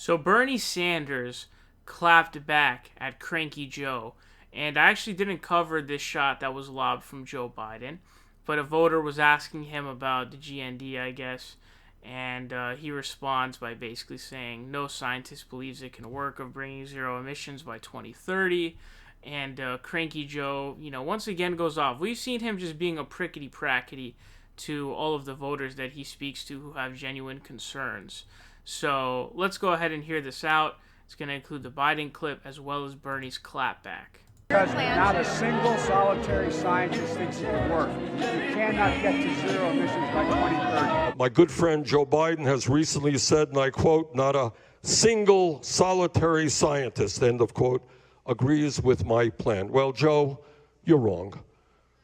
So Bernie Sanders clapped back at Cranky Joe. And I actually didn't cover this shot that was lobbed from Joe Biden, but a voter was asking him about the GND, I guess, and he responds by basically saying, no scientist believes it can work of bringing zero emissions by 2030. And Cranky Joe, once again goes off. We've seen him just being a prickety-prackety to all of the voters that he speaks to who have genuine concerns. So let's go ahead and hear this out. It's going to include the Biden clip as well as Bernie's clapback. Because not a single solitary scientist thinks it can work. You cannot get to zero emissions by 2030. My good friend Joe Biden has recently said, and I quote, not a single solitary scientist, end of quote, agrees with my plan. Well, Joe, you're wrong.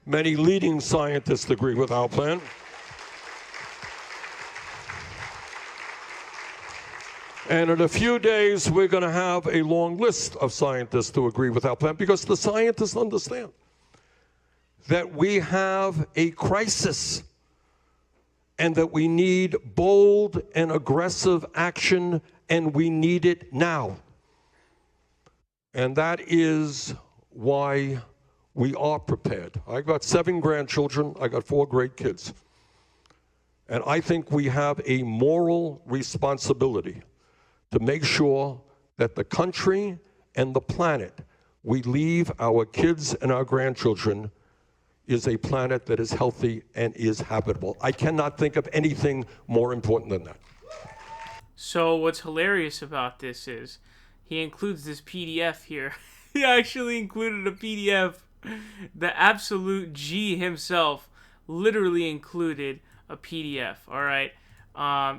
Many leading scientists agree with our plan. And in a few days, we're going to have a long list of scientists who agree with our plan, because the scientists understand that we have a crisis and that we need bold and aggressive action, and we need it now. And that is why we are prepared. I got 7 grandchildren. I got 4 great kids. And I think we have a moral responsibility to make sure that the country and the planet we leave our kids and our grandchildren is a planet that is healthy and is habitable. I cannot think of anything more important than that. So what's hilarious about this is he includes this PDF here. He actually included a PDF. The absolute G himself literally included a PDF. All right.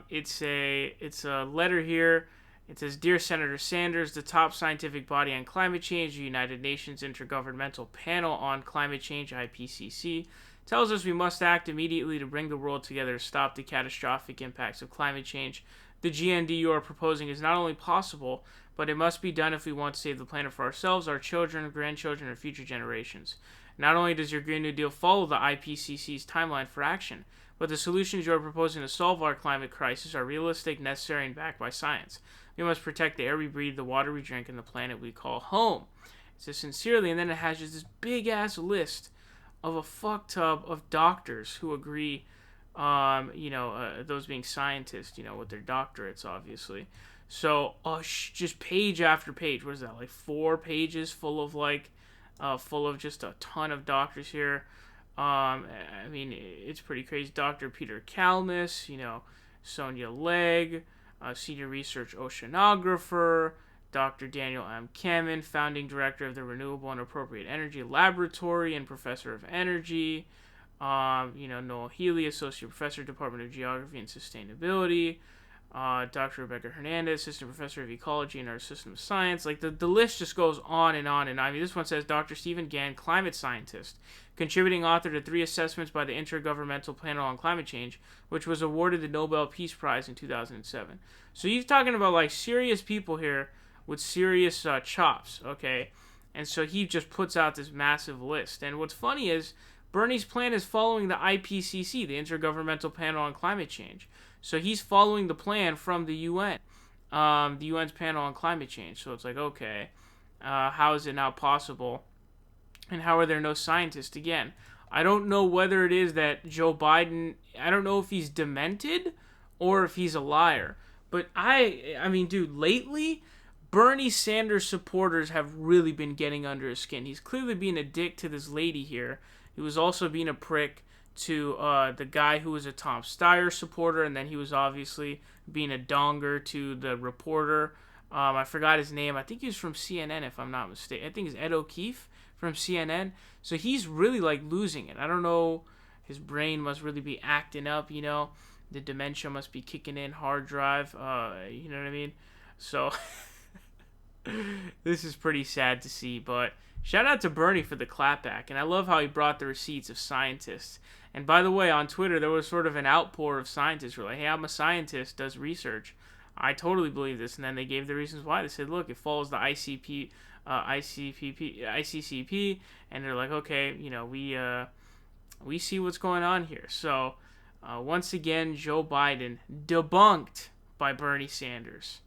It's a letter here. It says, Dear Senator Sanders, the top scientific body on climate change, the United Nations Intergovernmental Panel on Climate Change, IPCC, tells us we must act immediately to bring the world together to stop the catastrophic impacts of climate change. The GND you are proposing is not only possible, but it must be done if we want to save the planet for ourselves, our children, grandchildren, and future generations. Not only does your Green New Deal follow the IPCC's timeline for action, but the solutions you are proposing to solve our climate crisis are realistic, necessary, and backed by science. We must protect the air we breathe, the water we drink, and the planet we call home. It says sincerely, and then it has just this big-ass list of a fuck tub of doctors who agree, those being scientists, with their doctorates, obviously. So, just page after page. What is that, like 4 pages full of just a ton of doctors here. It's pretty crazy. Dr. Peter Kalmus, Sonia Legg, Senior Research Oceanographer, Dr. Daniel M. Kamen, Founding Director of the Renewable and Appropriate Energy Laboratory and Professor of Energy, Noel Healy, Associate Professor, Department of Geography and Sustainability, Dr. Rebecca Hernandez, Assistant Professor of Ecology and Earth System Science. Like, the list just goes on and on. And this one says Dr. Stephen Gann, Climate Scientist, contributing author to 3 assessments by the Intergovernmental Panel on Climate Change, which was awarded the Nobel Peace Prize in 2007. So you're talking about, like, serious people here with serious chops, okay? And so he just puts out this massive list. And what's funny is Bernie's plan is following the IPCC, the Intergovernmental Panel on Climate Change. So he's following the plan from the UN, the UN's panel on climate change. So it's like, okay, how is it now possible? And how are there no scientists? Again, I don't know whether it is that Joe Biden, I don't know if he's demented or if he's a liar. But dude, lately, Bernie Sanders supporters have really been getting under his skin. He's clearly being a dick to this lady here. He was also being a prick to the guy who was a Tom Steyer supporter, and then he was obviously being a donger to the reporter. I forgot his name. I think he was from CNN, if I'm not mistaken. I think it's Ed O'Keefe from CNN. So he's really, like, losing it. I don't know. His brain must really be acting up, The dementia must be kicking in, hard drive. You know what I mean? So this is pretty sad to see, but shout out to Bernie for the clapback, and I love how he brought the receipts of scientists. And by the way, on Twitter, there was sort of an outpour of scientists who were like, hey, I'm a scientist, does research. I totally believe this. And then they gave the reasons why. They said, look, it follows the ICCP, and they're like, okay, we see what's going on here. So, once again, Joe Biden debunked by Bernie Sanders.